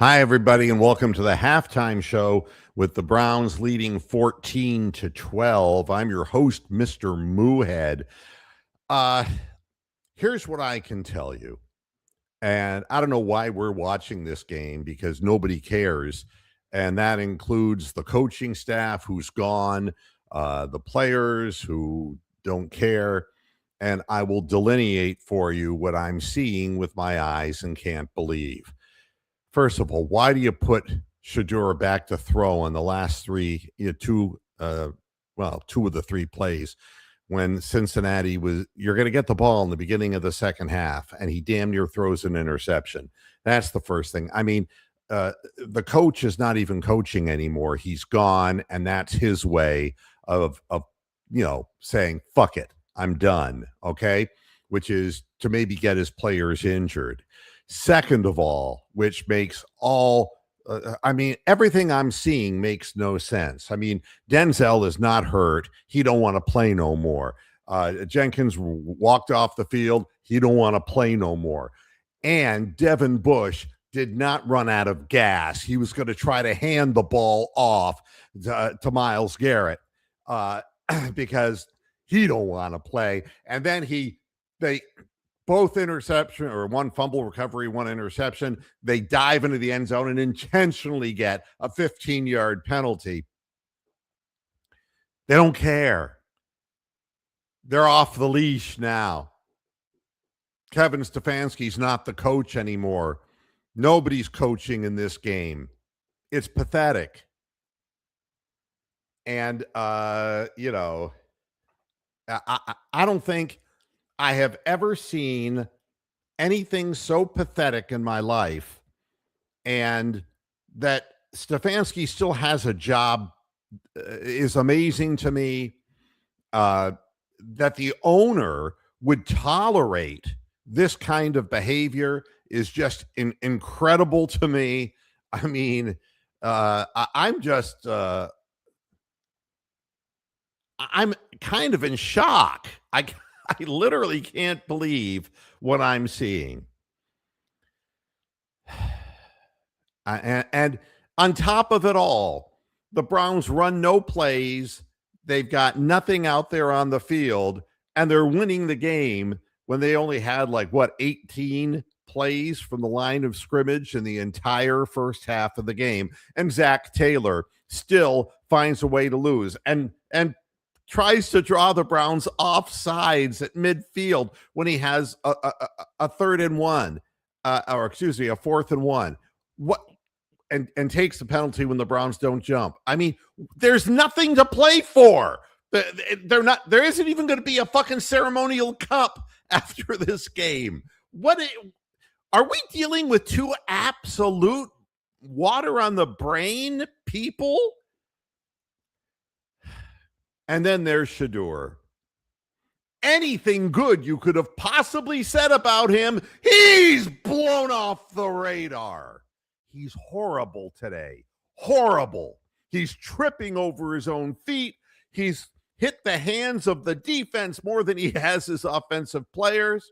Hi, everybody, and welcome to the halftime show with the Browns leading 14-12. I'm your host, Mr. Moohead. Uh, Here's what I can tell you. And I don't know why we're watching this game because nobody cares. And that includes the coaching staff who's gone, the players who don't care. And I will delineate for you what I'm seeing with my eyes and can't believe. First of all, why do you put Shadura back to throw on the last two of the three plays when Cincinnati was, you're going to get the ball in the beginning of the second half, and he damn near throws an interception. That's the first thing. I mean, the coach is not even coaching anymore. He's gone, and that's his way of saying, fuck it, I'm done. Okay. Which is to maybe get his players injured. Second of all, which makes everything I'm seeing makes no sense. I mean, Denzel is not hurt. He don't want to play no more. Jenkins walked off the field. He don't want to play no more. And Devin Bush did not run out of gas. He was going to try to hand the ball off to Myles Garrett because he don't want to play. And then they both interception or one fumble recovery, one interception. They dive into the end zone and intentionally get a 15-yard penalty. They don't care. They're off the leash now. Kevin Stefanski's not the coach anymore. Nobody's coaching in this game. It's pathetic. And, I don't think I have ever seen anything so pathetic in my life, and that Stefanski still has a job is amazing to me. That the owner would tolerate this kind of behavior is just incredible to me. I mean, I'm just I'm kind of in shock. I literally can't believe what I'm seeing. And on top of it all, the Browns run no plays. They've got nothing out there on the field, and they're winning the game when they only had 18 plays from the line of scrimmage in the entire first half of the game. And Zach Taylor still finds a way to lose and tries to draw the Browns off sides at midfield when he has a third and one, a fourth and one. What? And takes the penalty when the Browns don't jump. I mean, there's nothing to play for. There isn't even going to be a fucking ceremonial cup after this game. Are we dealing with two absolute water on the brain people? And then there's Shador. Anything good you could have possibly said about him, he's blown off the radar. He's horrible today. Horrible. He's tripping over his own feet. He's hit the hands of the defense more than he has his offensive players.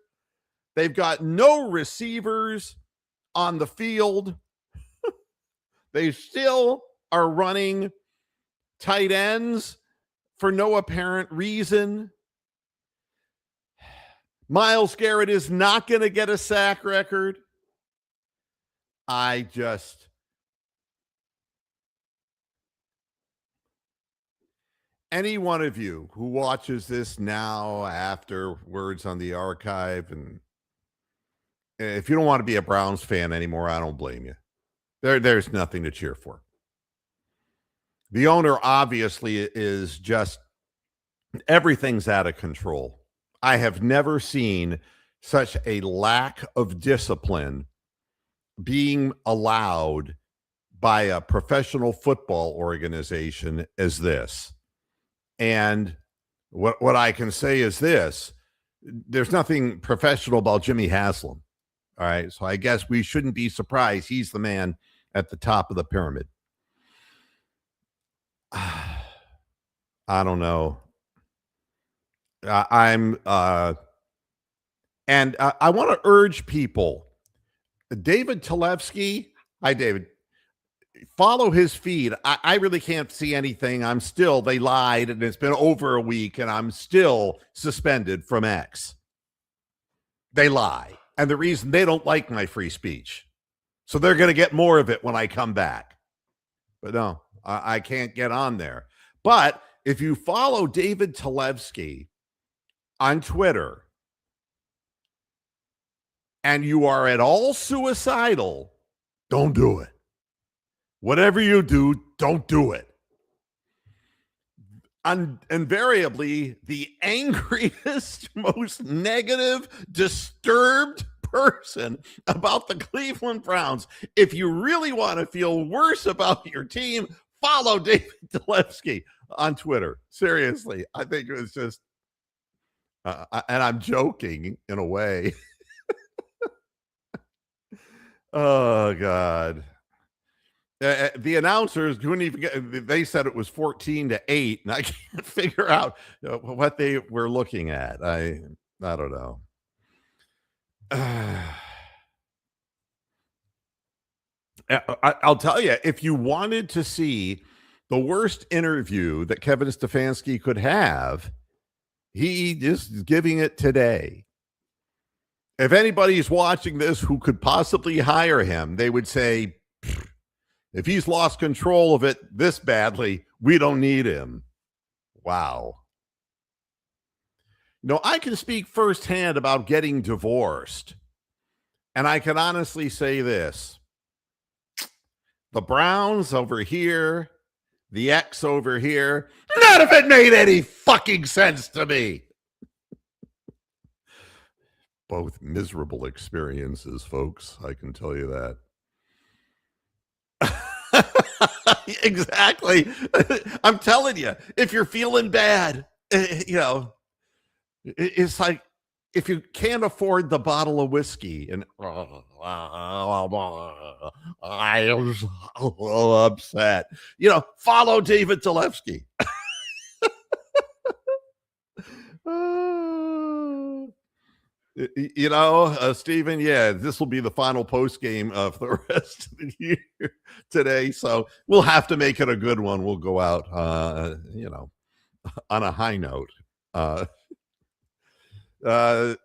They've got no receivers on the field. They still are running tight ends for no apparent reason. Myles Garrett is not going to get a sack record. Any one of you who watches this now afterwards on the archive, and if you don't want to be a Browns fan anymore, I don't blame you. There's nothing to cheer for. The owner obviously is just, everything's out of control. I have never seen such a lack of discipline being allowed by a professional football organization as this. And what I can say is this: there's nothing professional about Jimmy Haslam. All right. So I guess we shouldn't be surprised he's the man at the top of the pyramid. I don't know. I want to urge people. David Talevsky, Hi, David. Follow his feed. I really can't see anything. They lied, and it's been over a week, and I'm still suspended from X. They lie. And the reason they don't like my free speech. So they're going to get more of it when I come back. But no, I can't get on there. But if you follow David Talevsky on Twitter and you are at all suicidal, don't do it. Whatever you do, don't do it. Invariably, the angriest, most negative, disturbed person about the Cleveland Browns. If you really want to feel worse about your team, follow David Talevsky on Twitter. Seriously, I think it was just, and I'm joking in a way. Oh, God. The announcers couldn't even get, they said it was 14-8, and I can't figure out what they were looking at. I don't know. I'll tell you, if you wanted to see the worst interview that Kevin Stefanski could have, he is giving it today. If anybody's watching this who could possibly hire him, they would say, if he's lost control of it this badly, we don't need him. Wow. I can speak firsthand about getting divorced. And I can honestly say this. The Browns over here, the X over here, none of it made any fucking sense to me. Both miserable experiences, folks. I can tell you that. Exactly. I'm telling you, if you're feeling bad, it's like if you can't afford the bottle of whiskey and I am so upset, follow David Talevsky. Stephen, this will be the final post game of the rest of the year today. So we'll have to make it a good one. We'll go out, on a high note. I don't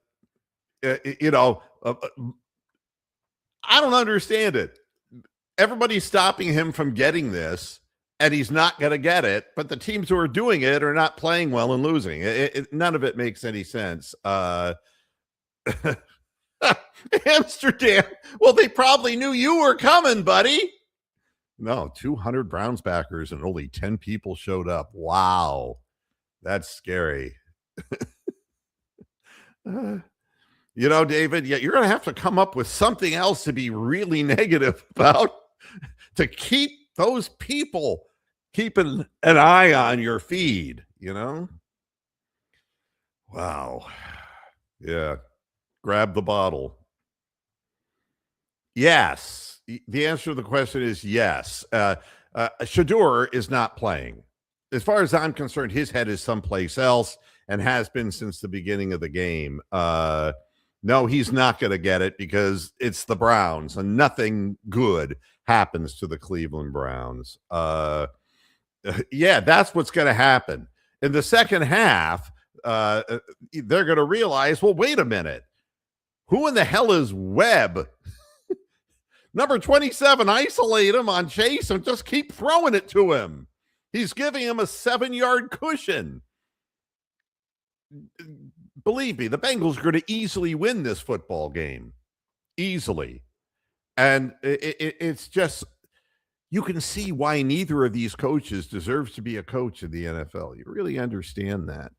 understand it. Everybody's stopping him from getting this, and he's not going to get it. But the teams who are doing it are not playing well and losing. None of it makes any sense. Amsterdam. Well, they probably knew you were coming, buddy. No, 200 Browns backers and only 10 people showed up. Wow. That's scary. David, you're going to have to come up with something else to be really negative about to keep those people keeping an eye on your feed, Wow. Yeah. Grab the bottle. Yes. The answer to the question is yes. Shador is not playing. As far as I'm concerned, his head is someplace else and has been since the beginning of the game. No, he's not going to get it because it's the Browns and nothing good happens to the Cleveland Browns. That's what's going to happen. In the second half, they're going to realize, well, wait a minute. Who in the hell is Webb? Number 27, isolate him on Chase and just keep throwing it to him. He's giving him a 7-yard cushion. Believe me, the Bengals are going to easily win this football game. Easily. And it's just, you can see why neither of these coaches deserves to be a coach in the NFL. You really understand that.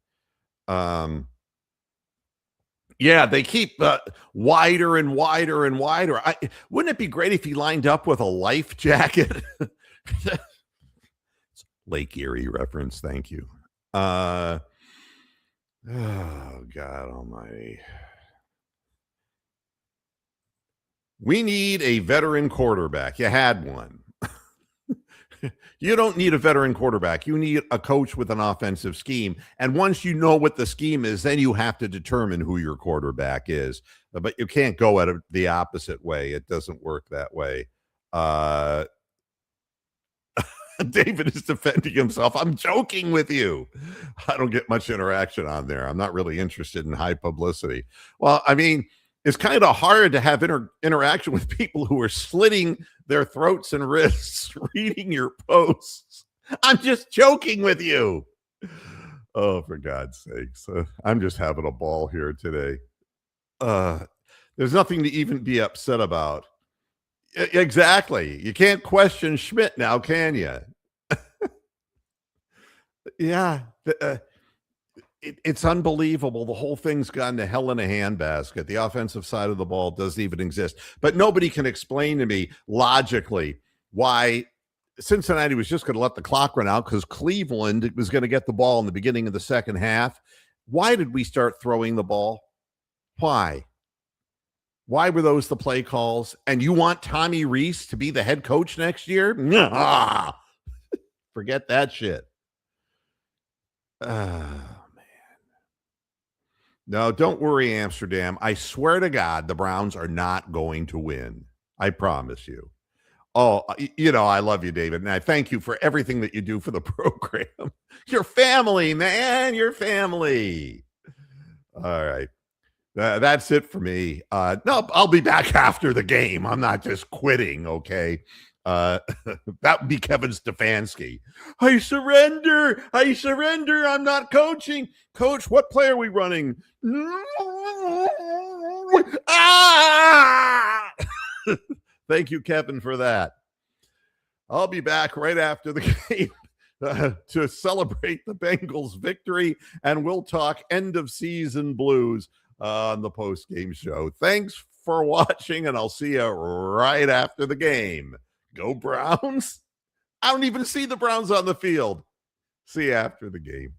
They keep wider and wider and wider. Wouldn't it be great if he lined up with a life jacket? Lake Erie reference. Thank you. Oh, God almighty. We need a veteran quarterback. You had one. You don't need a veteran quarterback. You need a coach with an offensive scheme. And once you know what the scheme is, then you have to determine who your quarterback is. But you can't go at it the opposite way. It doesn't work that way. Uh, David is defending himself. I'm joking with you. I don't get much interaction on there. I'm not really interested in high publicity. Well, I mean, it's kind of hard to have interaction with people who are slitting their throats and wrists reading your posts. I'm just joking with you. Oh, for God's sakes. I'm just having a ball here today. There's nothing to even be upset about. Exactly. You can't question Schmidt now, can you? Yeah. It's unbelievable. The whole thing's gone to hell in a handbasket. The offensive side of the ball doesn't even exist. But nobody can explain to me logically why Cincinnati was just going to let the clock run out because Cleveland was going to get the ball in the beginning of the second half. Why did we start throwing the ball? Why? Why were those the play calls? And you want Tommy Rees to be the head coach next year? Nah. Forget that shit. Oh, man. No, don't worry, Amsterdam. I swear to God, the Browns are not going to win. I promise you. Oh, I love you, David, and I thank you for everything that you do for the program. Your family, man, your family. All right. That's it for me. No, I'll be back after the game. I'm not just quitting, okay? That would be Kevin Stefanski. I surrender. I'm not coaching. Coach, what play are we running? Ah! Thank you, Kevin, for that. I'll be back right after the game to celebrate the Bengals' victory, and we'll talk end of season blues on the post-game show. Thanks for watching, and I'll see you right after the game. Go Browns. I don't even see the Browns on the field. See you after the game.